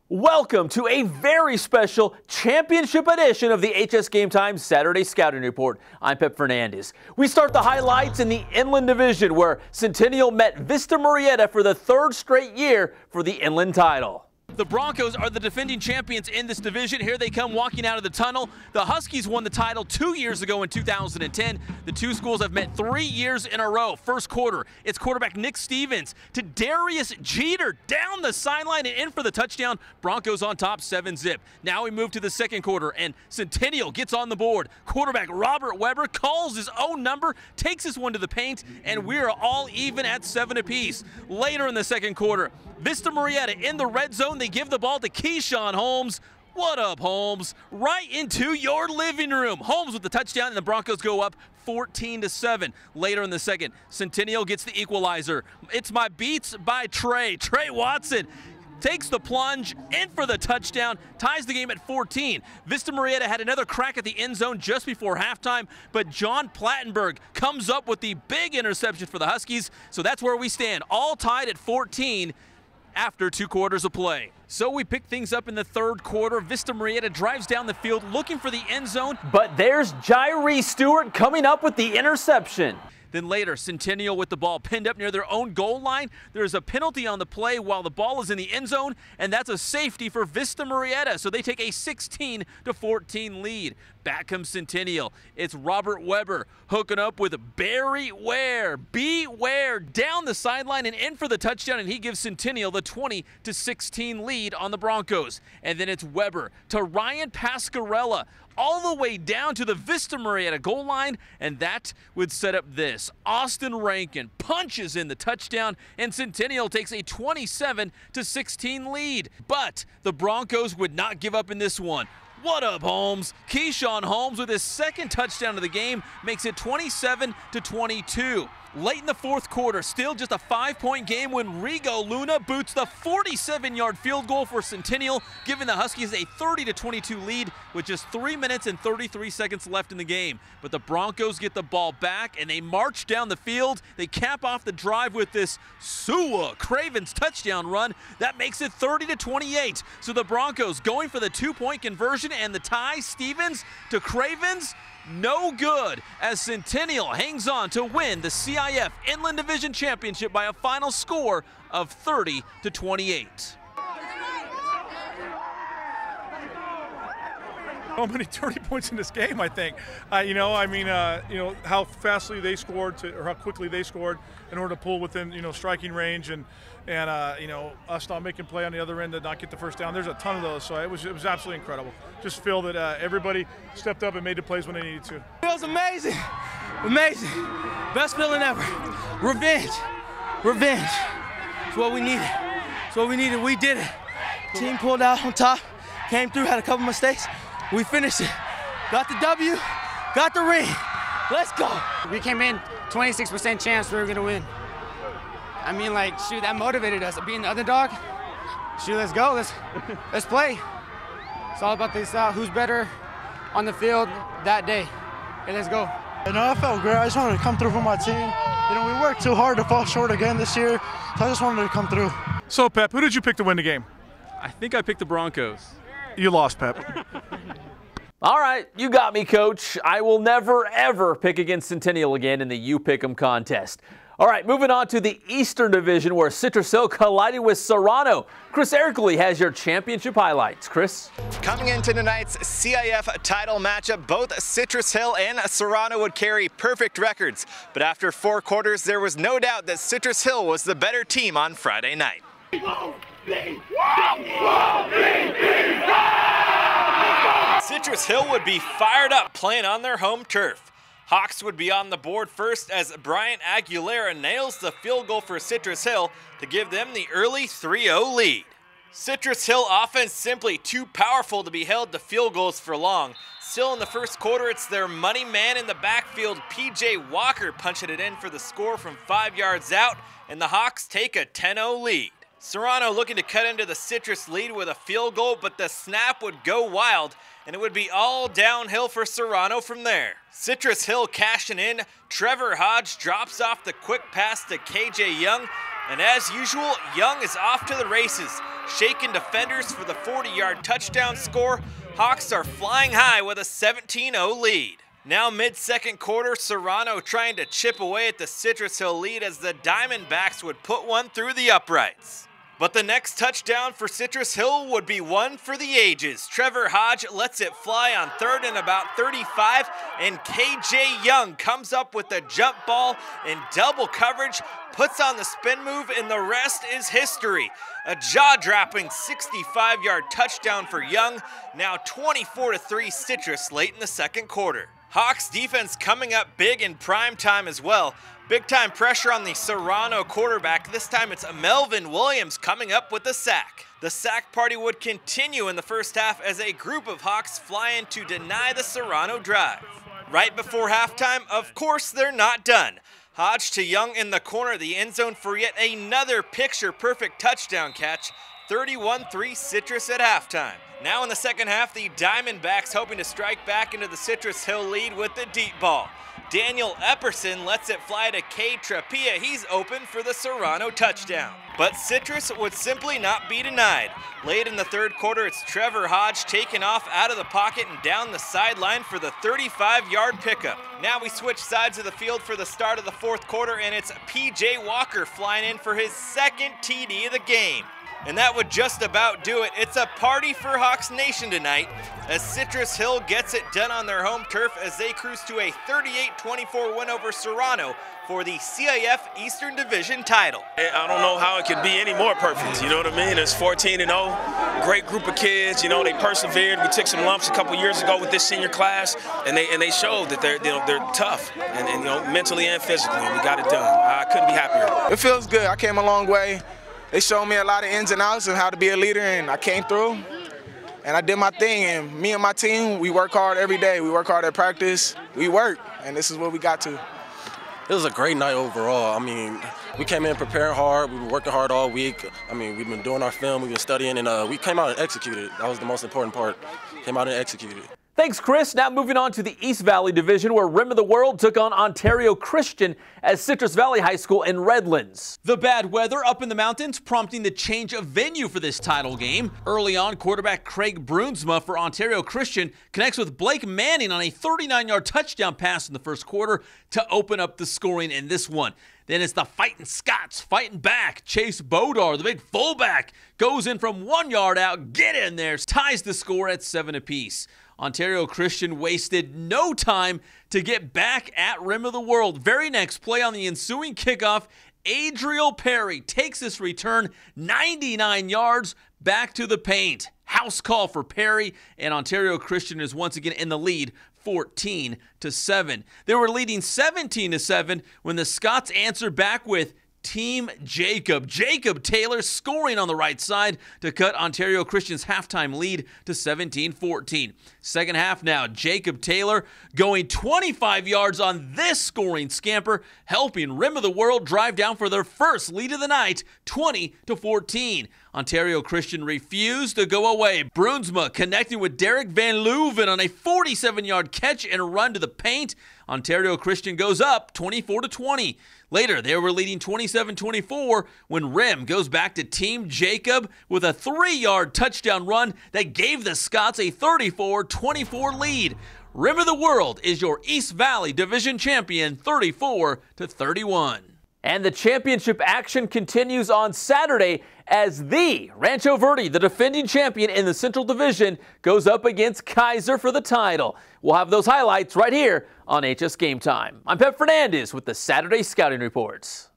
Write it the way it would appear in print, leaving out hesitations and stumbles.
Welcome to a very special championship edition of the HS Game Time Saturday Scouting Report. I'm Pep Fernandez. We start the highlights in the Inland Division, where Centennial met Vista Murrieta for the third straight year for the Inland title. The Broncos are the defending champions in this division. Here they come walking out of the tunnel. The Huskies won the title 2 years ago in 2010. The two schools have met 3 years in a row. First quarter, it's quarterback Nick Stevens to Darius Jeter down the sideline and in for the touchdown. Broncos on top 7-zip. Now we move to the second quarter, and Centennial gets on the board. Quarterback Robert Weber calls his own number, takes this one to the paint, and we're all even at 7 apiece. Later in the second quarter, Vista Murrieta in the red zone. They give the ball to Keyshawn Holmes. What up, Holmes? Right into your living room. Holmes with the touchdown, and the Broncos go up 14-7. Later in the second, Centennial gets the equalizer. It's my beats by Trey. Trey Watson takes the plunge, in for the touchdown, ties the game at 14. Vista Murrieta had another crack at the end zone just before halftime, but John Plattenberg comes up with the big interception for the Huskies. So that's where we stand, all tied at 14 after 2 quarters of play. So we pick things up in the third quarter. Vista Murrieta drives down the field looking for the end zone, but there's Jairee Stewart coming up with the interception. Then later, Centennial with the ball pinned up near their own goal line. There's a penalty on the play while the ball is in the end zone, and that's a safety for Vista Murrieta. So they take a 16-14 lead. Back comes Centennial. It's Robert Weber hooking up with Barry Ware. Beware down the sideline and in for the touchdown, and he gives Centennial the 20-16 lead on the Broncos. And then it's Weber to Ryan Pascarella, all the way down to the Vista Murrieta goal line, and that would set up this. Austin Rankin punches in the touchdown, and Centennial takes a 27-16 lead. But the Broncos would not give up in this one. What up, Holmes? Keyshawn Holmes with his second touchdown of the game makes it 27-22. Late in the fourth quarter, still just a 5-point game when Rigo Luna boots the 47-yard field goal for Centennial, giving the Huskies a 30-22 lead with just 3 minutes and 33 seconds left in the game. But the Broncos get the ball back, and they march down the field. They cap off the drive with this Sua Cravens touchdown run. That makes it 30-28. So the Broncos going for the 2-point conversion, and the tie, Stevens to Cravens, no good, as Centennial hangs on to win the CIF Inland Division Championship by a final score of 30-28. So many 30 points in this game, I think. How fastly they scored or how quickly they scored in order to pull within, striking range, and us not making play on the other end to not get the first down. There's a ton of those, so it was absolutely incredible. Just feel that everybody stepped up and made the plays when they needed to. It was amazing, amazing. Best feeling ever. Revenge, revenge. It's what we needed. It's what we needed. We did it. Team pulled out on top, came through, had a couple mistakes. We finished it. Got the W, got the ring. Let's go. We came in 26% chance we were gonna win. I mean, shoot, that motivated us. Being the underdog, shoot, let's go. Let's play. It's all about this, who's better on the field that day. Hey, let's go. I felt great. I just wanted to come through for my team. We worked too hard to fall short again this year, so I just wanted to come through. So, Pep, who did you pick to win the game? I think I picked the Broncos. You lost, Pep. All right, you got me, Coach. I will never, ever pick against Centennial again in the You Pick 'em contest. All right, moving on to the Eastern Division, where Citrus Hill collided with Serrano. Chris Erickley has your championship highlights. Chris? Coming into tonight's CIF title matchup, both Citrus Hill and Serrano would carry perfect records. But after 4 quarters, there was no doubt that Citrus Hill was the better team on Friday night. Citrus Hill would be fired up playing on their home turf. Hawks would be on the board first as Bryant Aguilera nails the field goal for Citrus Hill to give them the early 3-0 lead. Citrus Hill offense simply too powerful to be held to field goals for long. Still in the first quarter, it's their money man in the backfield, P.J. Walker, punching it in for the score from 5 yards out, and the Hawks take a 10-0 lead. Serrano looking to cut into the Citrus lead with a field goal, but the snap would go wild, and it would be all downhill for Serrano from there. Citrus Hill cashing in. Trevor Hodge drops off the quick pass to KJ Young. And as usual, Young is off to the races. Shaking defenders for the 40-yard touchdown score. Hawks are flying high with a 17-0 lead. Now mid-second quarter, Serrano trying to chip away at the Citrus Hill lead as the Diamondbacks would put one through the uprights. But the next touchdown for Citrus Hill would be one for the ages. Trevor Hodge lets it fly on 3rd and about 35, and KJ Young comes up with the jump ball in double coverage, puts on the spin move, and the rest is history. A jaw-dropping 65-yard touchdown for Young, now 24-3 Citrus late in the second quarter. Hawks defense coming up big in prime time as well. Big time pressure on the Serrano quarterback. This time it's Melvin Williams coming up with the sack. The sack party would continue in the first half as a group of Hawks fly in to deny the Serrano drive. Right before halftime, of course they're not done. Hodge to Young in the corner of the end zone for yet another picture-perfect touchdown catch. 31-3 Citrus at halftime. Now in the second half, the Diamondbacks hoping to strike back into the Citrus Hill lead with the deep ball. Daniel Epperson lets it fly to Cade Trapia. He's open for the Serrano touchdown. But Citrus would simply not be denied. Late in the third quarter, it's Trevor Hodge taken off out of the pocket and down the sideline for the 35-yard pickup. Now we switch sides of the field for the start of the fourth quarter, and it's P.J. Walker flying in for his second TD of the game. And that would just about do it. It's a party for Hawks Nation tonight as Citrus Hill gets it done on their home turf as they cruise to a 38-24 win over Serrano for the CIF Eastern Division title. I don't know how it could be any more perfect, you know what I mean? It's 14-0, great group of kids, you know, they persevered. We took some lumps a couple years ago with this senior class, and they showed that they're tough, and you know, mentally and physically, and we got it done. I couldn't be happier. It feels good. I came a long way. They showed me a lot of ins and outs of how to be a leader, and I came through, and I did my thing. And me and my team, we work hard every day. We work hard at practice. We work, and this is what we got to. It was a great night overall. I mean, we came in preparing hard. We were working hard all week. I mean, we've been doing our film. We've been studying, and we came out and executed. That was the most important part. Came out and executed. Thanks, Chris. Now moving on to the East Valley Division, where Rim of the World took on Ontario Christian at Citrus Valley High School in Redlands. The bad weather up in the mountains prompting the change of venue for this title game. Early on, quarterback Craig Brunsma for Ontario Christian connects with Blake Manning on a 39-yard touchdown pass in the first quarter to open up the scoring in this one. Then it's the Fighting Scots fighting back. Chase Bodar, the big fullback, goes in from 1 yard out, get in there, ties the score at 7 apiece. Ontario Christian wasted no time to get back at Rim of the World. Very next play on the ensuing kickoff, Adriel Perry takes this return 99 yards back to the paint. House call for Perry, and Ontario Christian is once again in the lead 14-7. They were leading 17-7 when the Scots answered back with Team Jacob. Jacob Taylor scoring on the right side to cut Ontario Christian's halftime lead to 17-14. Second half now, Jacob Taylor going 25 yards on this scoring scamper, helping Rim of the World drive down for their first lead of the night, 20-14. Ontario Christian refused to go away. Brunsma connecting with Derek Van Leuven on a 47-yard catch and run to the paint. Ontario Christian goes up 24-20. Later, they were leading 27-24 when Rim goes back to Team Jacob with a 3-yard touchdown run that gave the Scots a 34-24 lead. Rim of the World is your East Valley Division champion, 34-31. And the championship action continues on Saturday as the Rancho Verde, the defending champion in the Central Division, goes up against Kaiser for the title. We'll have those highlights right here on HS Game Time. I'm Pep Fernandez with the Saturday Scouting Reports.